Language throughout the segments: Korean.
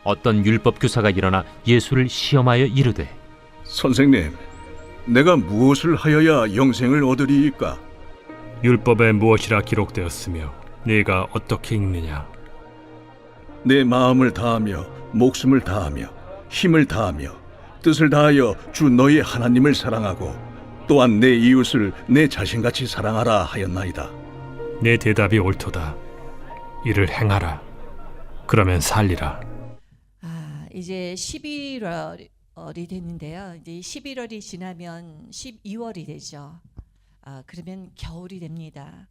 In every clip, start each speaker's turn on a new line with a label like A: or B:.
A: 어떤 율법 교사가 일어나 예수를 시험하여 이르되
B: 선생님, 내가 무엇을 하여야 영생을 얻으리이까?
C: 율법에 무엇이라 기록되었으며 네가 어떻게 읽느냐?
B: 내 마음을 다하며 목숨을 다하며 힘을 다하며 뜻을 다하여 주 너희 하나님을 사랑하고 또한 내 이웃을 내 자신같이 사랑하라 하였나이다.
C: 내 대답이 옳도다. 이를 행하라. 그러면 살리라.
D: 이제 11월이 됐는데요. 이제 11월이 지나면 12월이 되죠. 그러면 겨울이 됩니다.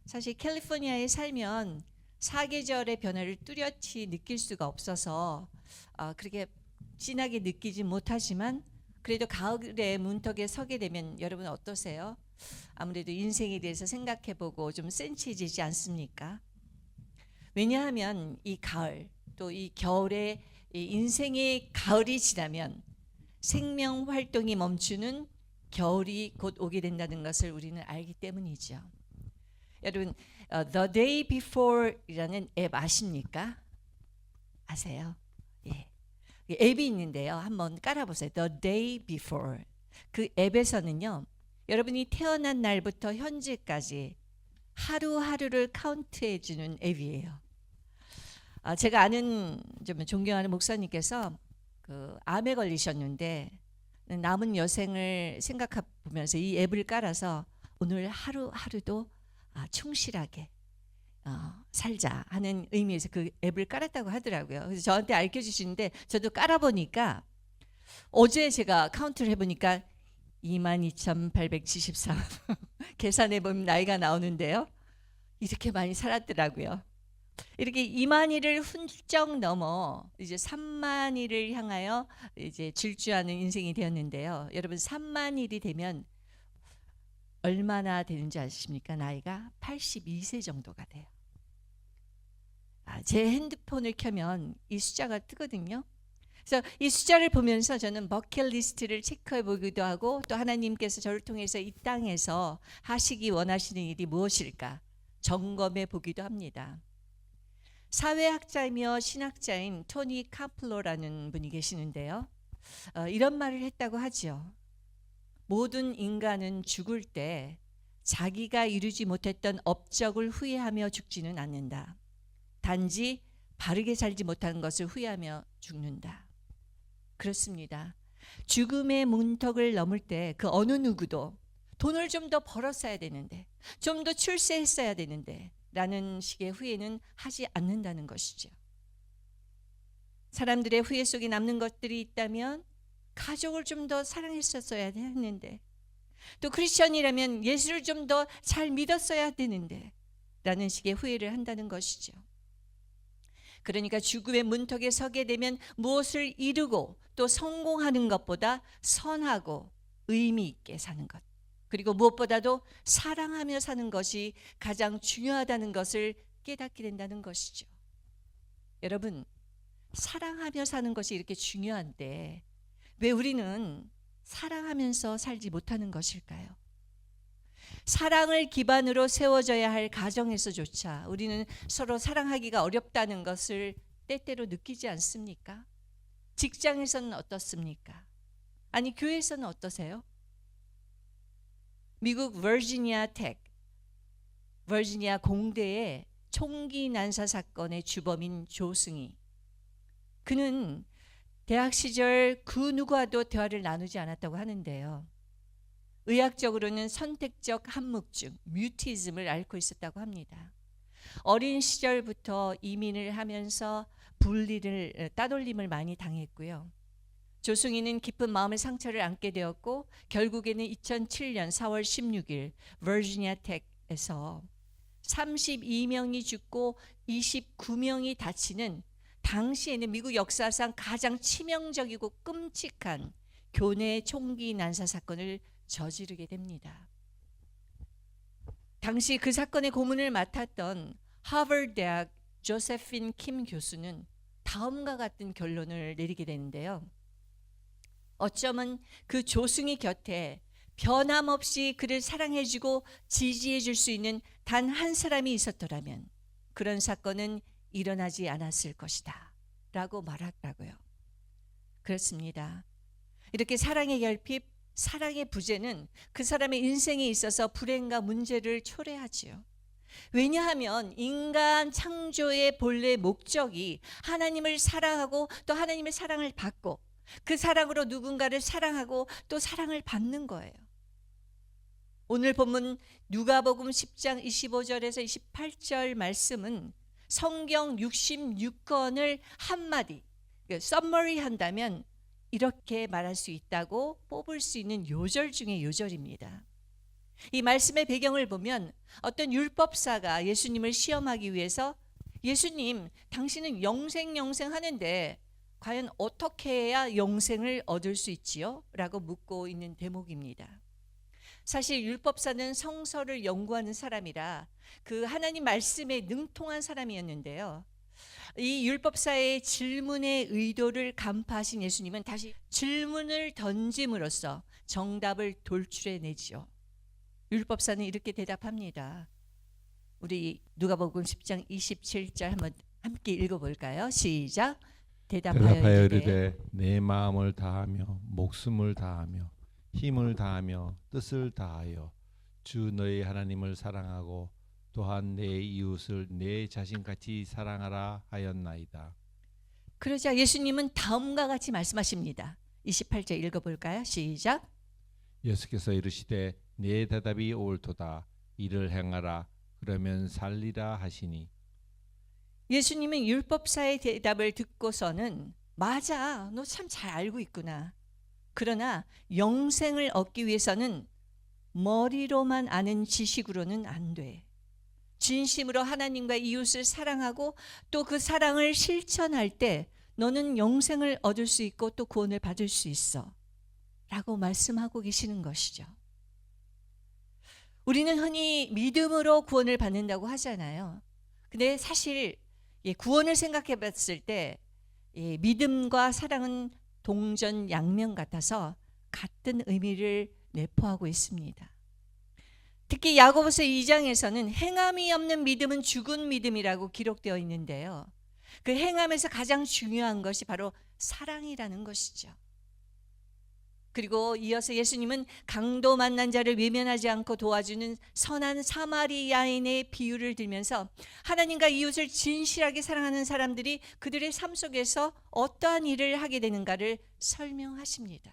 D: 사실 캘리포니아에 살면 사계절의 변화를 뚜렷이 느낄 수가 없어서 그렇게 진하게 느끼지 못하지만 그래도 가을의 문턱에 서게 되면 여러분 어떠세요? 아무래도 인생에 대해서 생각해보고 좀 센치해지지 않습니까? 왜냐하면 이 가을 또 이 겨울에 이 인생의 가을이 지나면 생명 활동이 멈추는 겨울이 곧 오게 된다는 것을 우리는 알기 때문이죠. 여러분, The Day Before이라는 앱 아십니까? 아세요? 예. 앱이 있는데요. 한번 깔아보세요. The Day Before. 그 앱에서는요. 여러분이 태어난 날부터 현재까지 하루하루를 카운트해주는 앱이에요. 제가 아는 좀 존경하는 목사님께서 그 암에 걸리셨는데 남은 여생을 생각해 보면서 이 앱을 깔아서 오늘 하루하루도 충실하게 살자 하는 의미에서 그 앱을 깔았다고 하더라고요. 그래서 저한테 알려주시는데 저도 깔아보니까 어제 제가 카운트를 해보니까 22,873 계산해보면 나이가 나오는데요. 이렇게 많이 살았더라고요. 이렇게 2만일을 훌쩍 넘어 이제 3만일을 향하여 이제 질주하는 인생이 되었는데요. 여러분 3만일이 되면 얼마나 되는지 아십니까? 나이가 82세 정도가 돼요. 제 핸드폰을 켜면 이 숫자가 뜨거든요. 그래서 이 숫자를 보면서 저는 버킷리스트를 체크해 보기도 하고 또 하나님께서 저를 통해서 이 땅에서 하시기 원하시는 일이 무엇일까 점검해 보기도 합니다. 사회학자이며 신학자인 토니 카플로라는 분이 계시는데요. 이런 말을 했다고 하죠. 모든 인간은 죽을 때 자기가 이루지 못했던 업적을 후회하며 죽지는 않는다. 단지 바르게 살지 못한 것을 후회하며 죽는다. 그렇습니다. 죽음의 문턱을 넘을 때 그 어느 누구도 돈을 좀 더 벌었어야 되는데 좀 더 출세했어야 되는데 라는 식의 후회는 하지 않는다는 것이죠. 사람들의 후회 속에 남는 것들이 있다면 가족을 좀 더 사랑했었어야 했는데 또 크리스천이라면 예수를 좀 더 잘 믿었어야 되는데 라는 식의 후회를 한다는 것이죠. 그러니까 죽음의 문턱에 서게 되면 무엇을 이루고 또 성공하는 것보다 선하고 의미 있게 사는 것 그리고 무엇보다도 사랑하며 사는 것이 가장 중요하다는 것을 깨닫게 된다는 것이죠. 여러분, 사랑하며 사는 것이 이렇게 중요한데 왜 우리는 사랑하면서 살지 못하는 것일까요? 사랑을 기반으로 세워져야 할 가정에서조차 우리는 서로 사랑하기가 어렵다는 것을 때때로 느끼지 않습니까? 직장에서는 어떻습니까? 아니, 교회에서는 어떠세요? 미국 버지니아 공대의 총기 난사 사건의 주범인 조승희. 그는 대학 시절 그 누구와도 대화를 나누지 않았다고 하는데요. 의학적으로는 선택적 한묵증, 뮤티즘을 앓고 있었다고 합니다. 어린 시절부터 이민을 하면서 따돌림을 많이 당했고요. 조승희는 깊은 마음의 상처를 안게 되었고 결국에는 2007년 4월 16일 버지니아 텍에서 32명이 죽고 29명이 다치는 당시에는 미국 역사상 가장 치명적이고 끔찍한 교내 총기 난사 사건을 저지르게 됩니다. 당시 그 사건의 고문을 맡았던 하버드 대학 조세핀 킴 교수는 다음과 같은 결론을 내리게 되는데요. 어쩌면 그 조승희 곁에 변함없이 그를 사랑해주고 지지해줄 수 있는 단 한 사람이 있었더라면 그런 사건은 일어나지 않았을 것이다 라고 말하더라고요. 그렇습니다. 이렇게 사랑의 결핍, 사랑의 부재는 그 사람의 인생에 있어서 불행과 문제를 초래하지요. 왜냐하면 인간 창조의 본래 목적이 하나님을 사랑하고 또 하나님의 사랑을 받고 그 사랑으로 누군가를 사랑하고 또 사랑을 받는 거예요. 오늘 본문 누가복음 10장 25절에서 28절 말씀은 성경 66권을 한마디 서머리 한다면 이렇게 말할 수 있다고 뽑을 수 있는 요절 중에 요절입니다. 이 말씀의 배경을 보면 어떤 율법사가 예수님을 시험하기 위해서 예수님, 당신은 영생 하는데 과연 어떻게 해야 영생을 얻을 수 있지요? 라고 묻고 있는 대목입니다. 사실 율법사는 성서를 연구하는 사람이라 그 하나님 말씀에 능통한 사람이었는데요. 이 율법사의 질문의 의도를 간파하신 예수님은 다시 질문을 던짐으로써 정답을 돌출해내지요. 율법사는 이렇게 대답합니다. 우리 누가복음 10장 27절 한번 함께 읽어볼까요? 시작.
E: 대답하여 이르되 내 마음을 다하며 목숨을 다하며 힘을 다하며 뜻을 다하여 주 너희 하나님을 사랑하고 또한 내 이웃을 내 자신같이 사랑하라 하였나이다.
D: 그러자 예수님은 다음과 같이 말씀하십니다. 28절 읽어볼까요? 시작.
E: 예수께서 이르시되 내 대답이 옳도다. 이를 행하라. 그러면 살리라 하시니.
D: 예수님은 율법사의 대답을 듣고서는 맞아, 너 참 잘 알고 있구나. 그러나 영생을 얻기 위해서는 머리로만 아는 지식으로는 안 돼. 진심으로 하나님과 이웃을 사랑하고 또 그 사랑을 실천할 때 너는 영생을 얻을 수 있고 또 구원을 받을 수 있어 라고 말씀하고 계시는 것이죠. 우리는 흔히 믿음으로 구원을 받는다고 하잖아요. 근데 사실 구원을 생각해 봤을 때 믿음과 사랑은 동전 양면 같아서 같은 의미를 내포하고 있습니다. 특히 야고보서 2장에서는 행함이 없는 믿음은 죽은 믿음이라고 기록되어 있는데요. 그 행함에서 가장 중요한 것이 바로 사랑이라는 것이죠. 그리고 이어서 예수님은 강도 만난 자를 외면하지 않고 도와주는 선한 사마리아인의 비유를 들면서 하나님과 이웃을 진실하게 사랑하는 사람들이 그들의 삶 속에서 어떠한 일을 하게 되는가를 설명하십니다.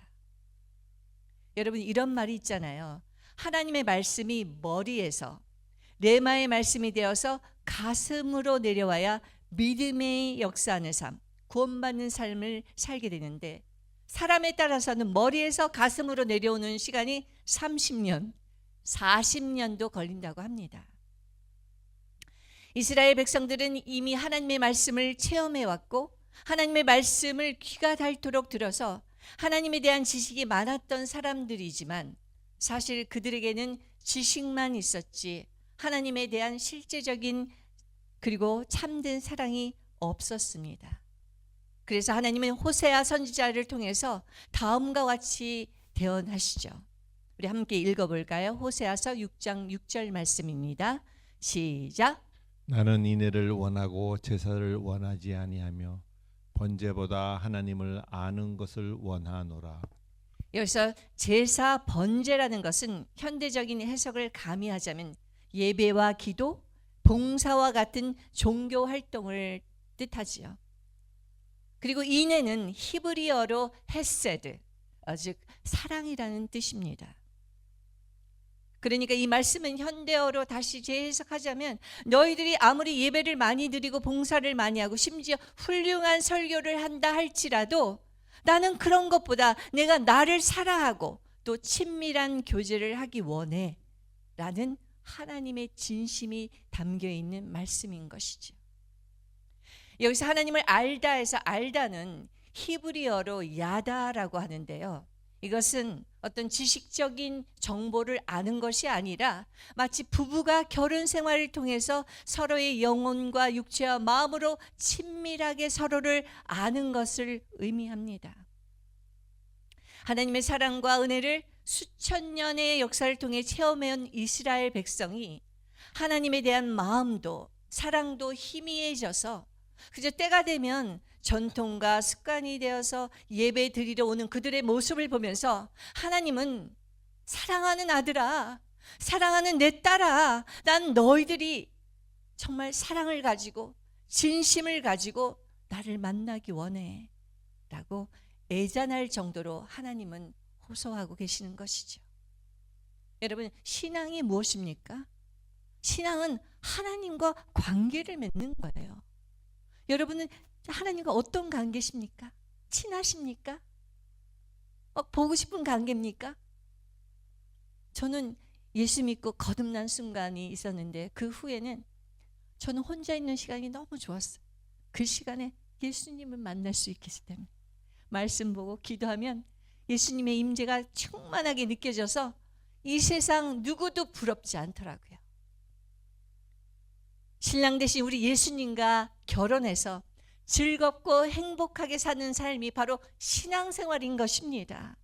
D: 여러분, 이런 말이 있잖아요. 하나님의 말씀이 머리에서 레마의 말씀이 되어서 가슴으로 내려와야 믿음의 역사하는 삶, 구원받는 삶을 살게 되는데 사람에 따라서는 머리에서 가슴으로 내려오는 시간이 30년, 40년도 걸린다고 합니다. 이스라엘 백성들은 이미 하나님의 말씀을 체험해 왔고 하나님의 말씀을 귀가 닳도록 들어서 하나님에 대한 지식이 많았던 사람들이지만 사실 그들에게는 지식만 있었지 하나님에 대한 실제적인 그리고 참된 사랑이 없었습니다. 그래서 하나님은 호세아 선지자를 통해서 다음과 같이 대언하시죠. 우리 함께 읽어볼까요? 호세아서 6장 6절 말씀입니다. 시작.
E: 나는 인애를 원하고 제사를 원하지 아니하며 번제보다 하나님을 아는 것을 원하노라.
D: 여기서 제사 번제라는 것은 현대적인 해석을 가미하자면 예배와 기도, 봉사와 같은 종교 활동을 뜻하지요. 그리고 인애는 히브리어로 헤세드, 즉 사랑이라는 뜻입니다. 그러니까 이 말씀은 현대어로 다시 재해석하자면 너희들이 아무리 예배를 많이 드리고 봉사를 많이 하고 심지어 훌륭한 설교를 한다 할지라도 나는 그런 것보다 내가 나를 사랑하고 또 친밀한 교제를 하기 원해 라는 하나님의 진심이 담겨 있는 말씀인 것이죠. 여기서 하나님을 알다 해서 알다는 히브리어로 야다라고 하는데요. 이것은 어떤 지식적인 정보를 아는 것이 아니라 마치 부부가 결혼 생활을 통해서 서로의 영혼과 육체와 마음으로 친밀하게 서로를 아는 것을 의미합니다. 하나님의 사랑과 은혜를 수천 년의 역사를 통해 체험해온 이스라엘 백성이 하나님에 대한 마음도 사랑도 희미해져서 그저 때가 되면 전통과 습관이 되어서 예배 드리러 오는 그들의 모습을 보면서 하나님은 사랑하는 아들아, 사랑하는 내 딸아, 난 너희들이 정말 사랑을 가지고 진심을 가지고 나를 만나기 원해 라고 애잔할 정도로 하나님은 호소하고 계시는 것이죠. 여러분, 신앙이 무엇입니까? 신앙은 하나님과 관계를 맺는 거예요. 여러분은 하나님과 어떤 관계십니까? 친하십니까? 보고 싶은 관계입니까? 저는 예수 믿고 거듭난 순간이 있었는데 그 후에는 저는 혼자 있는 시간이 너무 좋았어요. 그 시간에 예수님을 만날 수 있기 때문에 말씀 보고 기도하면 예수님의 임재가 충만하게 느껴져서 이 세상 누구도 부럽지 않더라고요. 신랑 되신 우리 예수님과 결혼해서 즐겁고 행복하게 사는 삶이 바로 신앙생활인 것입니다.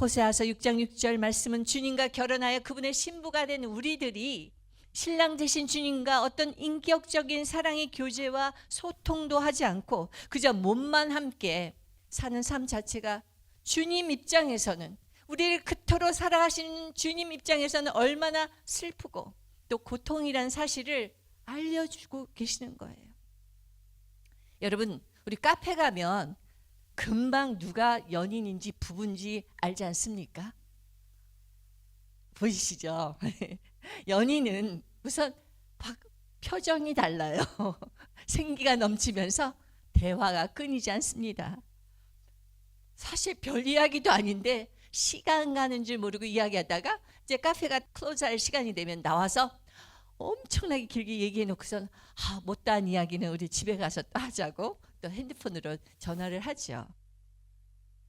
D: 호세아서 6장 6절 말씀은 주님과 결혼하여 그분의 신부가 된 우리들이 신랑 되신 주님과 어떤 인격적인 사랑의 교제와 소통도 하지 않고 그저 몸만 함께 사는 삶 자체가 주님 입장에서는, 우리를 그토록 사랑하시는 주님 입장에서는 얼마나 슬프고 또 고통이란 사실을 알려주고 계시는 거예요. 여러분, 우리 카페 가면 금방 누가 연인인지 부부인지 알지 않습니까? 보이시죠? 연인은 우선 표정이 달라요. 생기가 넘치면서 대화가 끊이지 않습니다. 사실 별 이야기도 아닌데 시간 가는 줄 모르고 이야기하다가 이제 카페가 클로즈할 시간이 되면 나와서 엄청나게 길게 얘기해 놓고선 못다한 이야기는 우리 집에 가서 또 하자고 또 핸드폰으로 전화를 하죠.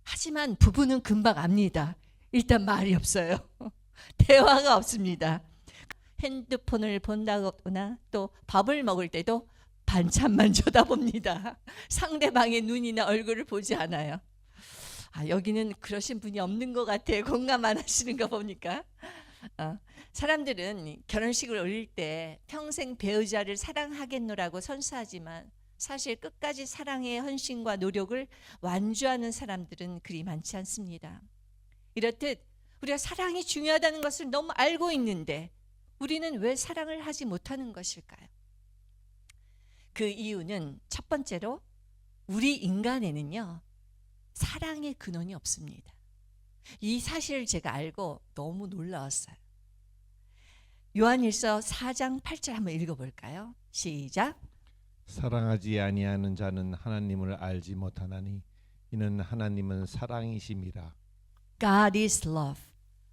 D: 하지만 부부는 금방 압니다. 일단 말이 없어요. 대화가 없습니다. 핸드폰을 본다거나 또 밥을 먹을 때도 반찬만 쳐다봅니다. 상대방의 눈이나 얼굴을 보지 않아요. 여기는 그러신 분이 없는 것 같아요. 공감 안 하시는 거 보니까. 사람들은 결혼식을 올릴 때 평생 배우자를 사랑하겠노라고 선서하지만 사실 끝까지 사랑의 헌신과 노력을 완주하는 사람들은 그리 많지 않습니다. 이렇듯 우리가 사랑이 중요하다는 것을 너무 알고 있는데 우리는 왜 사랑을 하지 못하는 것일까요? 그 이유는 첫 번째로 우리 인간에는요, 사랑의 근원이 없습니다. 이 사실을 제가 알고 너무 놀라웠어요. 요한일서 4장 8절 한번 읽어볼까요? 시작.
E: 사랑하지 아니하는 자는 하나님을 알지 못하나니 이는 하나님은 사랑이심이라.
D: God is love.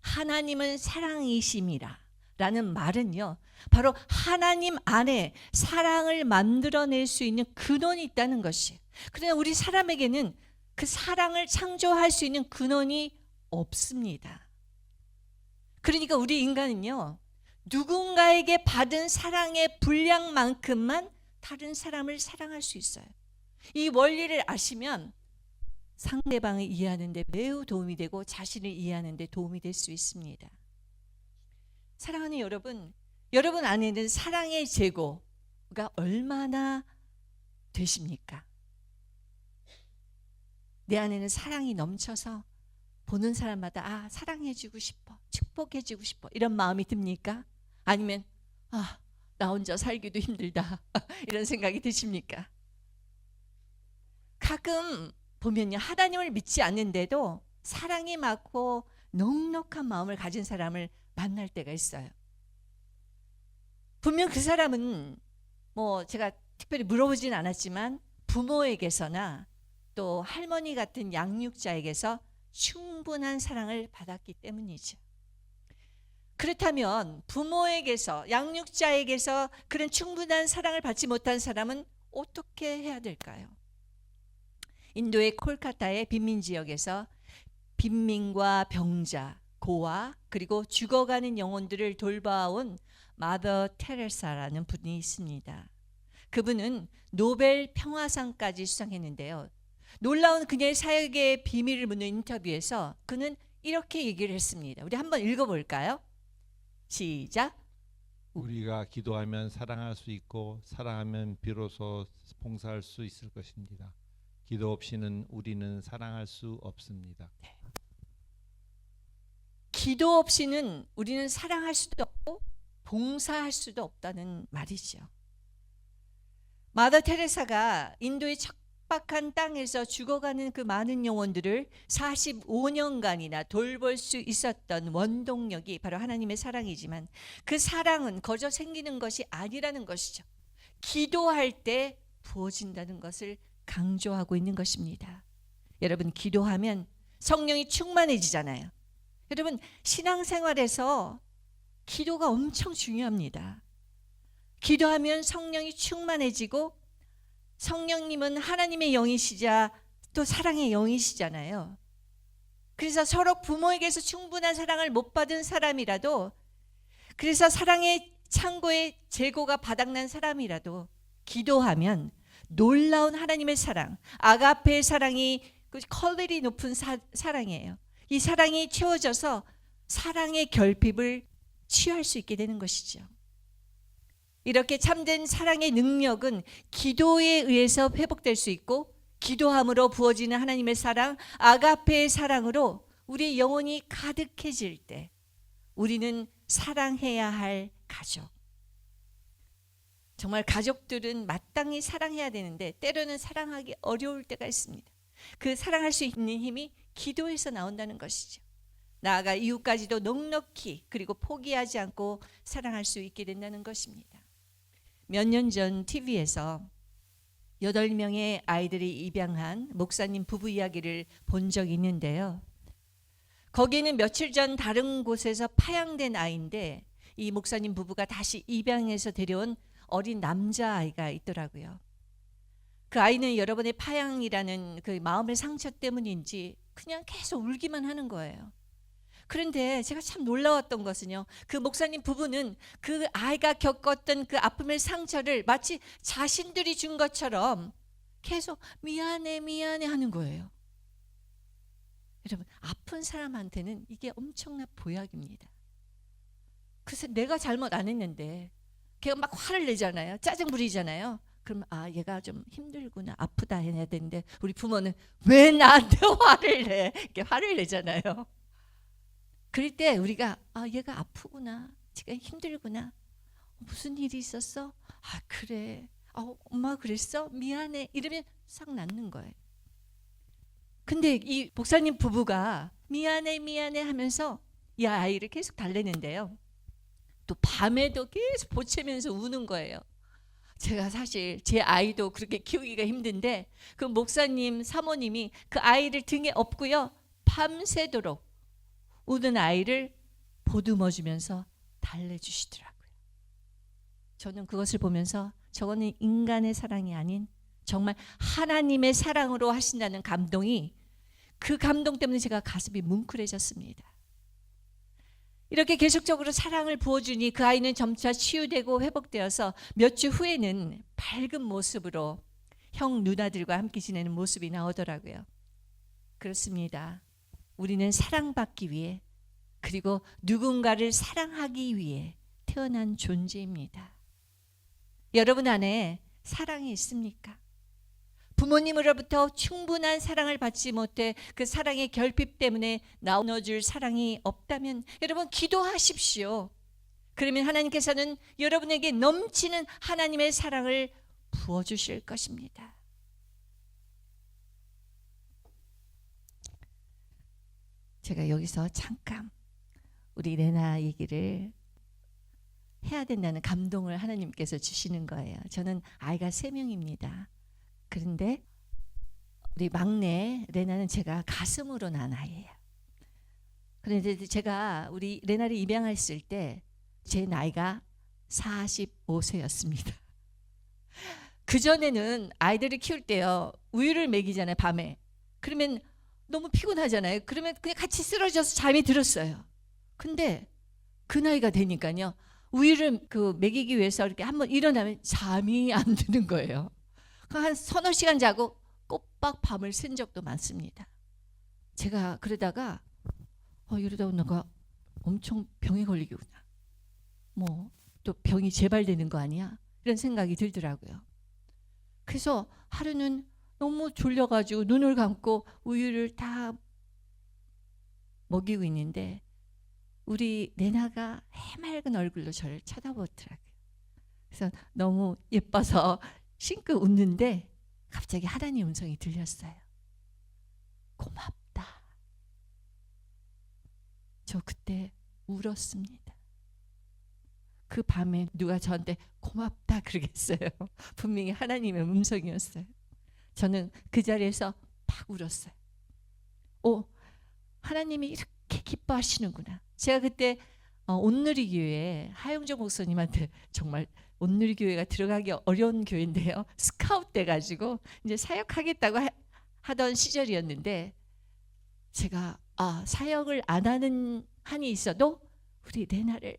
D: 하나님은 사랑이심이라 라는 말은요, 바로 하나님 안에 사랑을 만들어낼 수 있는 근원이 있다는 것이에요. 그러나 우리 사람에게는 그 사랑을 창조할 수 있는 근원이 없습니다. 그러니까 우리 인간은요, 누군가에게 받은 사랑의 분량만큼만 다른 사람을 사랑할 수 있어요. 이 원리를 아시면 상대방을 이해하는 데 매우 도움이 되고 자신을 이해하는 데 도움이 될 수 있습니다. 사랑하는 여러분, 여러분 안에는 사랑의 재고가 얼마나 되십니까? 내 안에는 사랑이 넘쳐서 보는 사람마다 사랑해주고 싶어, 축복해주고 싶어 이런 마음이 듭니까? 아니면 나 혼자 살기도 힘들다 이런 생각이 드십니까? 가끔 보면요, 하나님을 믿지 않는데도 사랑이 많고 넉넉한 마음을 가진 사람을 만날 때가 있어요. 분명 그 사람은 제가 특별히 물어보진 않았지만 부모에게서나 또 할머니 같은 양육자에게서 충분한 사랑을 받았기 때문이죠. 그렇다면 부모에게서, 양육자에게서 그런 충분한 사랑을 받지 못한 사람은 어떻게 해야 될까요? 인도의 콜카타의 빈민 지역에서 빈민과 병자, 고아, 그리고 죽어가는 영혼들을 돌봐온 마더 테레사라는 분이 있습니다. 그분은 노벨 평화상까지 수상했는데요. 놀라운 그녀의 사역의 비밀을 묻는 인터뷰에서 그는 이렇게 얘기를 했습니다. 우리 한번 읽어볼까요? 시작.
E: 우리가 기도하면 사랑할 수 있고 사랑하면 비로소 봉사할 수 있을 것입니다. 기도 없이는 우리는 사랑할 수 없습니다.
D: 기도 없이는 우리는 사랑할 수도 없고 봉사할 수도 없다는 말이죠. 마더 테레사가 인도의 척박한 땅에서 죽어가는 그 많은 영혼들을 45년간이나 돌볼 수 있었던 원동력이 바로 하나님의 사랑이지만 그 사랑은 거저 생기는 것이 아니라는 것이죠. 기도할 때 부어진다는 것을 강조하고 있는 것입니다. 여러분, 기도하면 성령이 충만해지잖아요. 여러분, 신앙생활에서 기도가 엄청 중요합니다. 기도하면 성령이 충만해지고, 성령님은 하나님의 영이시자 또 사랑의 영이시잖아요. 그래서 서로 부모에게서 충분한 사랑을 못 받은 사람이라도, 그래서 사랑의 창고에 재고가 바닥난 사람이라도 기도하면 놀라운 하나님의 사랑, 아가페의 사랑이 그 퀄리티 높은 사랑이에요. 이 사랑이 채워져서 사랑의 결핍을 치유할 수 있게 되는 것이죠. 이렇게 참된 사랑의 능력은 기도에 의해서 회복될 수 있고, 기도함으로 부어지는 하나님의 사랑, 아가페의 사랑으로 우리의 영혼이 가득해질 때 우리는 사랑해야 할 가족. 정말 가족들은 마땅히 사랑해야 되는데 때로는 사랑하기 어려울 때가 있습니다. 그 사랑할 수 있는 힘이 기도에서 나온다는 것이죠. 나아가 이웃까지도 넉넉히 그리고 포기하지 않고 사랑할 수 있게 된다는 것입니다. 몇 년 전 TV에서 8명의 아이들이 입양한 목사님 부부 이야기를 본 적이 있는데요. 거기는 며칠 전 다른 곳에서 파양된 아이인데 이 목사님 부부가 다시 입양해서 데려온 어린 남자아이가 있더라고요. 그 아이는 여러분의 파양이라는 그 마음의 상처 때문인지 그냥 계속 울기만 하는 거예요. 그런데 제가 참 놀라웠던 것은요, 그 목사님 부부는 그 아이가 겪었던 그 아픔의 상처를 마치 자신들이 준 것처럼 계속 미안해 미안해 하는 거예요. 여러분, 아픈 사람한테는 이게 엄청난 보약입니다. 그래서 내가 잘못 안 했는데 걔가 막 화를 내잖아요. 짜증 부리잖아요. 그러면 얘가 좀 힘들구나, 아프다 해야 되는데 우리 부모는 왜 나한테 화를 내? 이렇게 화를 내잖아요. 그럴 때 우리가 얘가 아프구나, 지금 힘들구나, 무슨 일이 있었어? 그래, 엄마 그랬어? 미안해, 이러면 싹 낫는 거예요. 근데 이 목사님 부부가 미안해 미안해 하면서 이 아이를 계속 달래는데요, 또 밤에도 계속 보채면서 우는 거예요. 제가 사실 제 아이도 그렇게 키우기가 힘든데 그 목사님 사모님이 그 아이를 등에 업고요, 밤새도록 우는 아이를 보듬어주면서 달래주시더라고요. 저는 그것을 보면서 저거는 인간의 사랑이 아닌 정말 하나님의 사랑으로 하신다는 감동이, 그 감동 때문에 제가 가슴이 뭉클해졌습니다. 이렇게 계속적으로 사랑을 부어주니 그 아이는 점차 치유되고 회복되어서 몇 주 후에는 밝은 모습으로 형 누나들과 함께 지내는 모습이 나오더라고요. 그렇습니다. 우리는 사랑받기 위해, 그리고 누군가를 사랑하기 위해 태어난 존재입니다. 여러분 안에 사랑이 있습니까? 부모님으로부터 충분한 사랑을 받지 못해 그 사랑의 결핍 때문에 나눠줄 사랑이 없다면 여러분 기도하십시오. 그러면 하나님께서는 여러분에게 넘치는 하나님의 사랑을 부어주실 것입니다. 제가 여기서 잠깐 우리 레나 얘기를 해야 된다는 감동을 하나님께서 주시는 거예요. 저는 아이가 3명입니다. 그런데 우리 막내 레나는 제가 가슴으로 난 아이예요. 그런데 제가 우리 레나를 입양했을 때 제 나이가 45세였습니다. 그전에는 아이들을 키울 때요, 우유를 먹이잖아요, 밤에. 그러면 너무 피곤하잖아요. 그러면 그냥 같이 쓰러져서 잠이 들었어요. 근데 그 나이가 되니까요, 우유를 먹이기 위해서 이렇게 한번 일어나면 잠이 안 드는 거예요. 한 서너 시간 자고 꼬박 밤을 샌 적도 많습니다. 제가 그러다가 이러다 내가 엄청 병에 걸리겠구나, 뭐 또 병이 재발되는 거 아니야? 이런 생각이 들더라고요. 그래서 하루는 너무 졸려가지고 눈을 감고 우유를 다 먹이고 있는데 우리 레나가 해맑은 얼굴로 저를 쳐다보더라고요. 그래서 너무 예뻐서 싱긋 웃는데 갑자기 하나님 음성이 들렸어요. 고맙다. 저 그때 울었습니다. 그 밤에 누가 저한테 고맙다 그러겠어요. 분명히 하나님의 음성이었어요. 저는 그 자리에서 팍 울었어요. 하나님이 이렇게 기뻐하시는구나. 제가 그때 온누리교회 하영정 목사님한테 정말 온누리교회가 들어가기 어려운 교회인데요. 스카웃 돼가지고 이제 사역하겠다고 하던 시절이었는데 제가 사역을 안 하는 한이 있어도 우리 레나를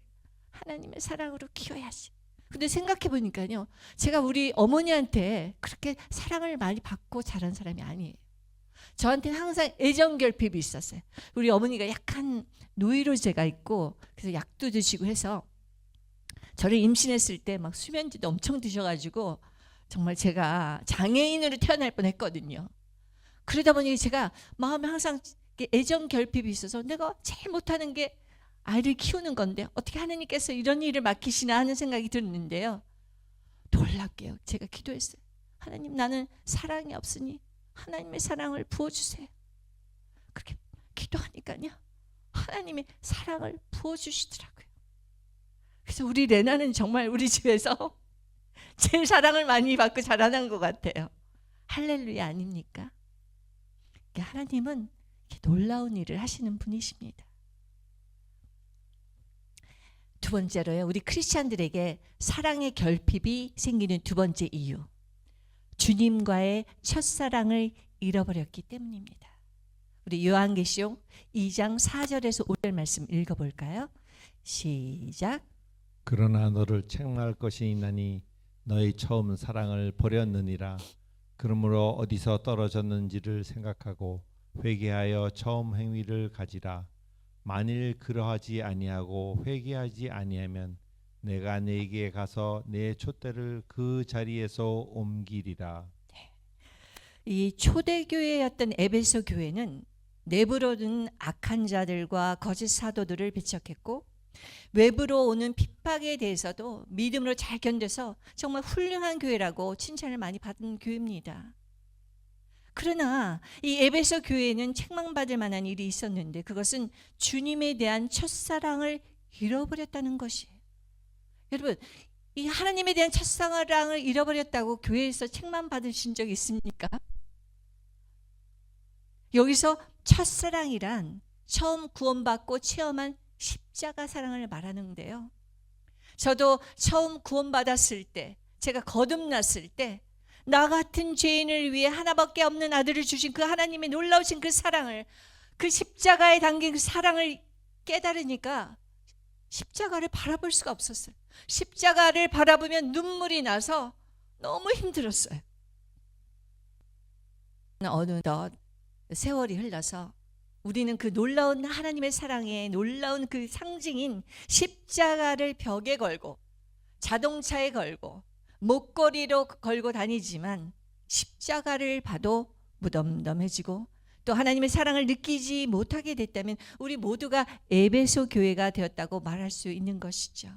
D: 하나님의 사랑으로 키워야지. 근데 생각해 보니까요, 제가 우리 어머니한테 그렇게 사랑을 많이 받고 자란 사람이 아니에요. 저한테는 항상 애정 결핍이 있었어요. 우리 어머니가 약간 노이로제가 있고 그래서 약도 드시고 해서 저를 임신했을 때 막 수면제도 엄청 드셔가지고 정말 제가 장애인으로 태어날 뻔했거든요. 그러다 보니 제가 마음에 항상 애정 결핍이 있어서 내가 제일 못하는 게 아이를 키우는 건데 어떻게 하나님께서 이런 일을 맡기시나 하는 생각이 들었는데요. 놀랍게요. 제가 기도했어요. 하나님, 나는 사랑이 없으니 하나님의 사랑을 부어주세요. 그렇게 기도하니까요, 하나님이 사랑을 부어주시더라고요. 그래서 우리 레나는 정말 우리 집에서 제일 사랑을 많이 받고 자라난 것 같아요. 할렐루야 아닙니까? 하나님은 놀라운 일을 하시는 분이십니다. 두 번째로요, 우리 크리스찬들에게 사랑의 결핍이 생기는 두 번째 이유, 주님과의 첫사랑을 잃어버렸기 때문입니다. 우리 요한계시록 2장 4절에서 5절 말씀 읽어볼까요? 시작.
E: 그러나 너를 책망할 것이 있나니 너의 처음 사랑을 버렸느니라. 그러므로 어디서 떨어졌는지를 생각하고 회개하여 처음 행위를 가지라. 만일 그러하지 아니하고 회개하지 아니하면 내가 네게 가서 내 촛대를 그 자리에서 옮기리라.
D: 이 초대교회였던 에베소 교회는 내부로는 악한 자들과 거짓 사도들을 배척했고 외부로 오는 핍박에 대해서도 믿음으로 잘 견뎌서 정말 훌륭한 교회라고 칭찬을 많이 받은 교회입니다. 그러나 이 에베소 교회에는 책망받을 만한 일이 있었는데 그것은 주님에 대한 첫사랑을 잃어버렸다는 것이에요. 여러분, 이 하나님에 대한 첫사랑을 잃어버렸다고 교회에서 책망받으신 적 있습니까? 여기서 첫사랑이란 처음 구원받고 체험한 십자가 사랑을 말하는데요. 저도 처음 구원받았을 때, 제가 거듭났을 때 나 같은 죄인을 위해 하나밖에 없는 아들을 주신 그 하나님의 놀라우신 그 사랑을, 그 십자가에 담긴 그 사랑을 깨달으니까 십자가를 바라볼 수가 없었어요. 십자가를 바라보면 눈물이 나서 너무 힘들었어요. 어느덧 세월이 흘러서 우리는 그 놀라운 하나님의 사랑의 놀라운 그 상징인 십자가를 벽에 걸고 자동차에 걸고 목걸이로 걸고 다니지만 십자가를 봐도 무덤덤해지고 또 하나님의 사랑을 느끼지 못하게 됐다면 우리 모두가 에베소 교회가 되었다고 말할 수 있는 것이죠.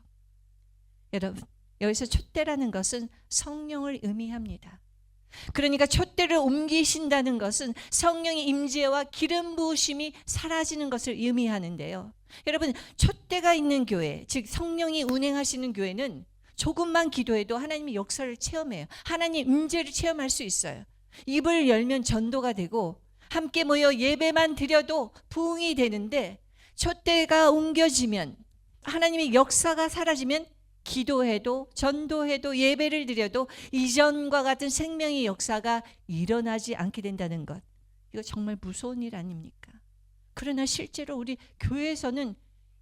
D: 여러분, 여기서 촛대라는 것은 성령을 의미합니다. 그러니까 촛대를 옮기신다는 것은 성령의 임재와 기름 부으심이 사라지는 것을 의미하는데요. 여러분, 촛대가 있는 교회, 즉 성령이 운행하시는 교회는 조금만 기도해도 하나님의 역사를 체험해요. 하나님 임재를 체험할 수 있어요. 입을 열면 전도가 되고 함께 모여 예배만 드려도 부흥이 되는데 촛대가 옮겨지면, 하나님의 역사가 사라지면 기도해도 전도해도 예배를 드려도 이전과 같은 생명의 역사가 일어나지 않게 된다는 것, 이거 정말 무서운 일 아닙니까? 그러나 실제로 우리 교회에서는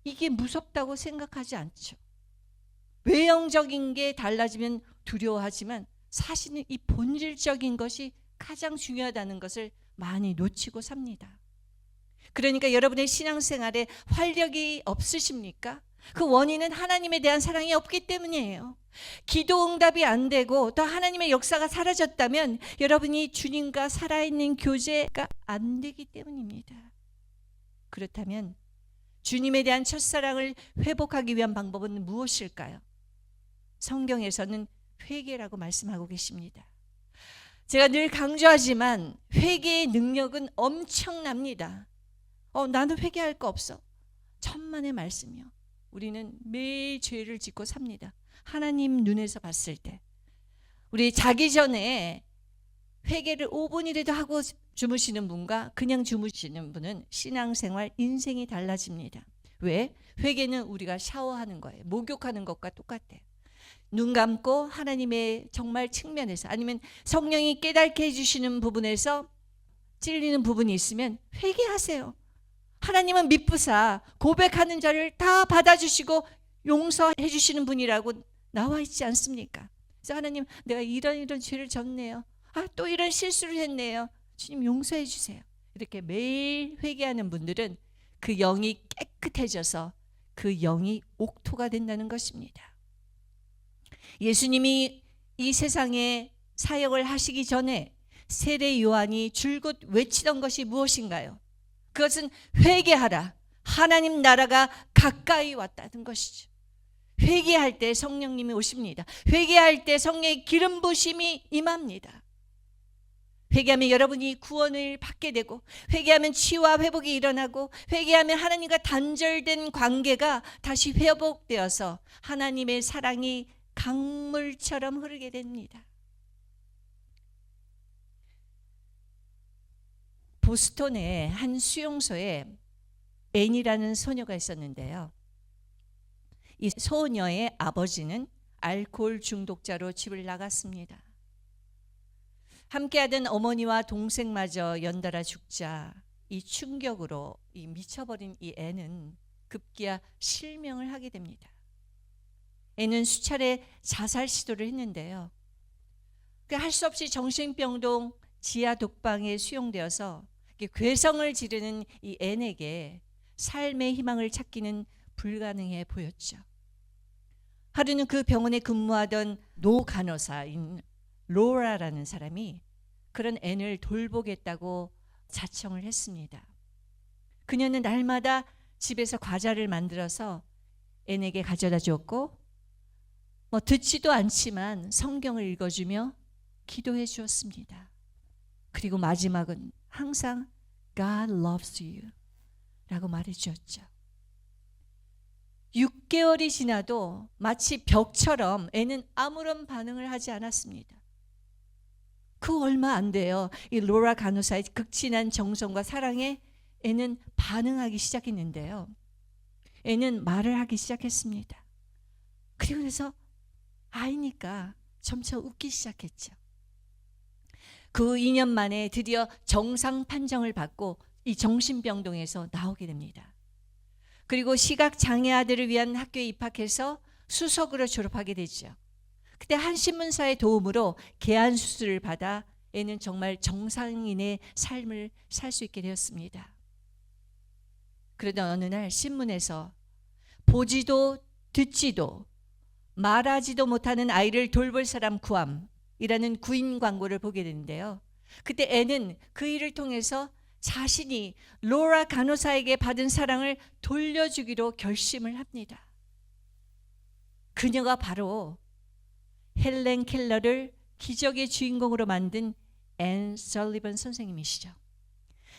D: 이게 무섭다고 생각하지 않죠. 외형적인 게 달라지면 두려워하지만 사실은 이 본질적인 것이 가장 중요하다는 것을 많이 놓치고 삽니다. 그러니까 여러분의 신앙생활에 활력이 없으십니까? 그 원인은 하나님에 대한 사랑이 없기 때문이에요. 기도 응답이 안 되고 또 하나님의 역사가 사라졌다면 여러분이 주님과 살아있는 교제가 안 되기 때문입니다. 그렇다면 주님에 대한 첫사랑을 회복하기 위한 방법은 무엇일까요? 성경에서는 회개라고 말씀하고 계십니다. 제가 늘 강조하지만 회개의 능력은 엄청납니다. 나는 회개할 거 없어. 천만의 말씀이요. 우리는 매일 죄를 짓고 삽니다. 하나님 눈에서 봤을 때 우리 자기 전에 회개를 5분이라도 하고 주무시는 분과 그냥 주무시는 분은 신앙생활 인생이 달라집니다. 왜? 회개는 우리가 샤워하는 거예요. 목욕하는 것과 똑같아요. 눈 감고 하나님의 정말 측면에서 아니면 성령이 깨닫게 해주시는 부분에서 찔리는 부분이 있으면 회개하세요. 하나님은 미쁘사 고백하는 자를 다 받아주시고 용서해 주시는 분이라고 나와 있지 않습니까? 그래서 하나님, 내가 이런 죄를 졌네요. 또 이런 실수를 했네요. 주님 용서해 주세요. 이렇게 매일 회개하는 분들은 그 영이 깨끗해져서 그 영이 옥토가 된다는 것입니다. 예수님이 이 세상에 사역을 하시기 전에 세례 요한이 줄곧 외치던 것이 무엇인가요? 그것은 회개하라. 하나님 나라가 가까이 왔다는 것이죠. 회개할 때 성령님이 오십니다. 회개할 때 성령의 기름 부심이 임합니다. 회개하면 여러분이 구원을 받게 되고, 회개하면 치유와 회복이 일어나고, 회개하면 하나님과 단절된 관계가 다시 회복되어서 하나님의 사랑이 강물처럼 흐르게 됩니다. 보스턴의 한 수용소에 앤이라는 소녀가 있었는데요. 이 소녀의 아버지는 알코올 중독자로 집을 나갔습니다. 함께하던 어머니와 동생마저 연달아 죽자 이 충격으로 이 미쳐버린 이 앤은 급기야 실명을 하게 됩니다. 앤은 수차례 자살 시도를 했는데요. 할 수 없이 정신병동 지하 독방에 수용되어서 괴성을 지르는 이 앤에게 삶의 희망을 찾기는 불가능해 보였죠. 하루는 그 병원에 근무하던 노 간호사인 로라라는 사람이 그런 앤을 돌보겠다고 자청을 했습니다. 그녀는 날마다 집에서 과자를 만들어서 앤에게 가져다 주었고, 듣지도 않지만 성경을 읽어주며 기도해 주었습니다. 그리고 마지막은 항상 God loves you 라고 말해 주었죠. 6개월이 지나도 마치 벽처럼 앤은 아무런 반응을 하지 않았습니다. 그 얼마 안 돼요. 이 로라 간호사의 극진한 정성과 사랑에 앤은 반응하기 시작했는데요. 앤은 말을 하기 시작했습니다. 그리고 그래서 아이니까 점점 웃기 시작했죠. 그 2년 만에 드디어 정상 판정을 받고 이 정신병동에서 나오게 됩니다. 그리고 시각장애 아들을 위한 학교에 입학해서 수석으로 졸업하게 되죠. 그때 한 신문사의 도움으로 개안 수술을 받아 애는 정말 정상인의 삶을 살 수 있게 되었습니다. 그러던 어느 날 신문에서 보지도 듣지도 말하지도 못하는 아이를 돌볼 사람 구함이라는 구인 광고를 보게 되는데요. 그때 애는 그 일을 통해서 자신이 로라 간호사에게 받은 사랑을 돌려주기로 결심을 합니다. 그녀가 바로 헬렌 켈러를 기적의 주인공으로 만든 앤 설리번 선생님이시죠.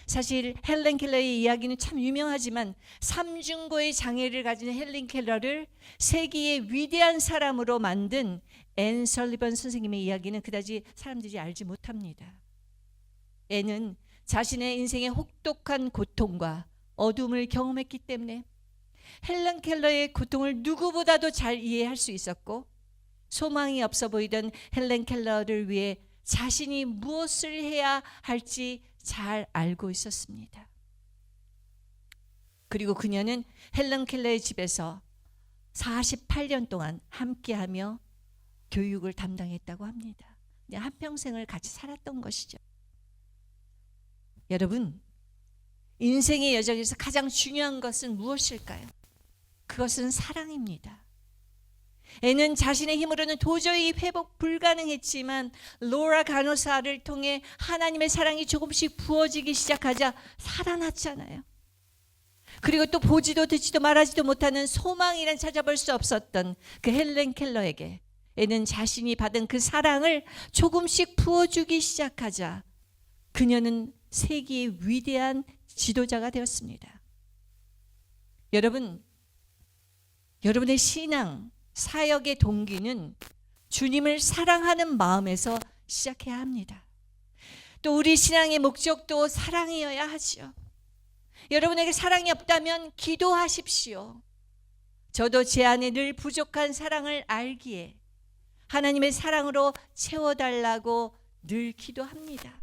D: 사실 헬렌 켈러의 이야기는 참 유명하지만 삼중고의 장애를 가진 헬렌 켈러를 세계의 위대한 사람으로 만든 앤 설리번 선생님의 이야기는 그다지 사람들이 알지 못합니다. 앤은 자신의 인생의 혹독한 고통과 어둠을 경험했기 때문에 헬렌 켈러의 고통을 누구보다도 잘 이해할 수 있었고, 소망이 없어 보이던 헬렌 켈러를 위해 자신이 무엇을 해야 할지 잘 알고 있었습니다. 그리고 그녀는 헬렌 켈러의 집에서 48년 동안 함께하며 교육을 담당했다고 합니다. 한평생을 같이 살았던 것이죠. 여러분, 인생의 여정에서 가장 중요한 것은 무엇일까요? 그것은 사랑입니다. 애는 자신의 힘으로는 도저히 회복 불가능했지만 로라 간호사를 통해 하나님의 사랑이 조금씩 부어지기 시작하자 살아났잖아요. 그리고 또 보지도 듣지도 말하지도 못하는 소망이란 찾아볼 수 없었던 그 헬렌 켈러에게 애는 자신이 받은 그 사랑을 조금씩 부어주기 시작하자 그녀는 세계의 위대한 지도자가 되었습니다. 여러분, 여러분의 신앙, 사역의 동기는 주님을 사랑하는 마음에서 시작해야 합니다. 또 우리 신앙의 목적도 사랑이어야 하지요. 여러분에게 사랑이 없다면 기도하십시오. 저도 제 안에 늘 부족한 사랑을 알기에 하나님의 사랑으로 채워달라고 늘 기도합니다.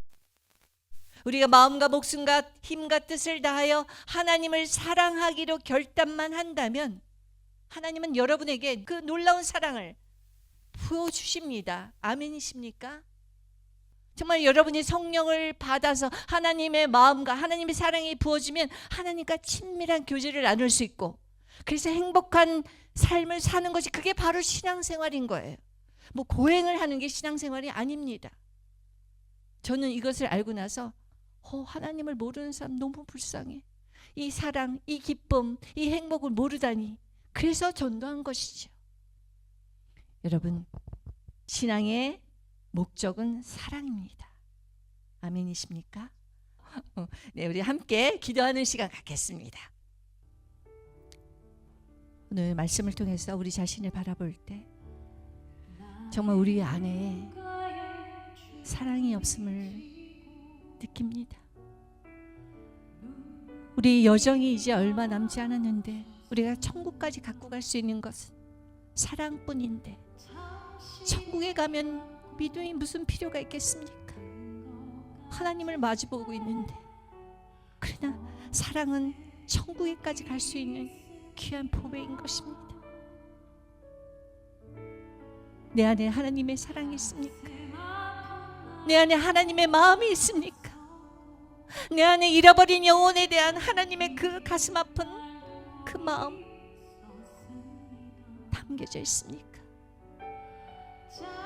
D: 우리가 마음과 목숨과 힘과 뜻을 다하여 하나님을 사랑하기로 결단만 한다면 하나님은 여러분에게 그 놀라운 사랑을 부어주십니다. 아멘이십니까? 정말 여러분이 성령을 받아서 하나님의 마음과 하나님의 사랑이 부어지면 하나님과 친밀한 교제를 나눌 수 있고 그래서 행복한 삶을 사는 것이 그게 바로 신앙생활인 거예요. 뭐 고행을 하는 게 신앙생활이 아닙니다. 저는 이것을 알고 나서 하나님을 모르는 사람 너무 불쌍해. 이 사랑, 이 기쁨, 이 행복을 모르다니. 그래서 전도한 것이죠. 여러분, 신앙의 목적은 사랑입니다. 아멘이십니까? 네, 우리 함께 기도하는 시간 갖겠습니다. 오늘 말씀을 통해서 우리 자신을 바라볼 때 정말 우리 안에 사랑이 없음을 느낍니다. 우리 여정이 이제 얼마 남지 않았는데 우리가 천국까지 갖고 갈 수 있는 것은 사랑뿐인데 천국에 가면 믿음이 무슨 필요가 있겠습니까? 하나님을 마주보고 있는데 그러나 사랑은 천국에까지 갈 수 있는 귀한 보배인 것입니다. 내 안에 하나님의 사랑이 있습니까? 내 안에 하나님의 마음이 있습니까? 내 안에 잃어버린 영혼에 대한 하나님의 그 가슴 아픈 그 마음 담겨져 있습니까?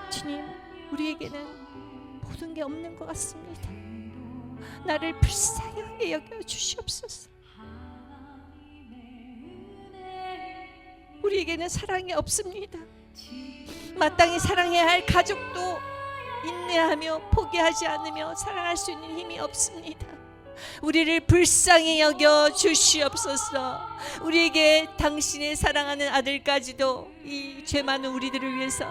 D: 주님, 우리에게는 모든 게 없는 것 같습니다. 나를 불쌍하게 여겨 주시옵소서. 우리에게는 사랑이 없습니다. 마땅히 사랑해야 할 가족도 인내하며 포기하지 않으며 사랑할 수 있는 힘이 없습니다. 우리를 불쌍히 여겨 주시옵소서. 우리에게 당신의 사랑하는 아들까지도 이 죄 많은 우리들을 위해서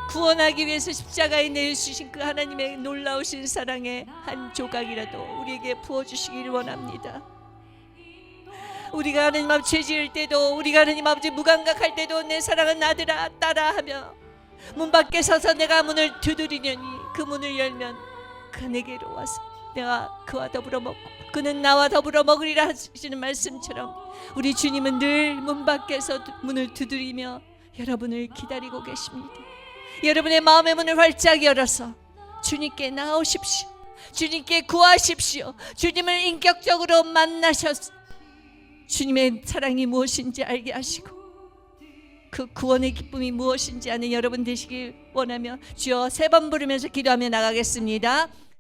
D: 구원하기 위해서 십자가에 내주신 그 하나님의 놀라우신 사랑의 한 조각이라도 우리에게 부어주시기를 원합니다. 우리가 하나님 앞에 죄 지을 때도 우리가 하나님 앞에 무감각할 때도 내 사랑하는 아들아 딸아 하며 문 밖에 서서 내가 문을 두드리려니 그 문을 열면 그가 내게로 와서 내가 그와 더불어 먹고 그는 나와 더불어 먹으리라 하시는 말씀처럼 우리 주님은 늘 문 밖에서 문을 두드리며 여러분을 기다리고 계십니다. 여러분의 마음의 문을 활짝 열어서 주님께 나오십시오. 주님께 구하십시오. 주님을 인격적으로 만나셔서 주님의 사랑이 무엇인지 알게 하시고 그 구원의 기쁨이 무엇인지 아는 여러분 되시길 원하며 주여 3번 부르면서 기도하며 나가겠습니다.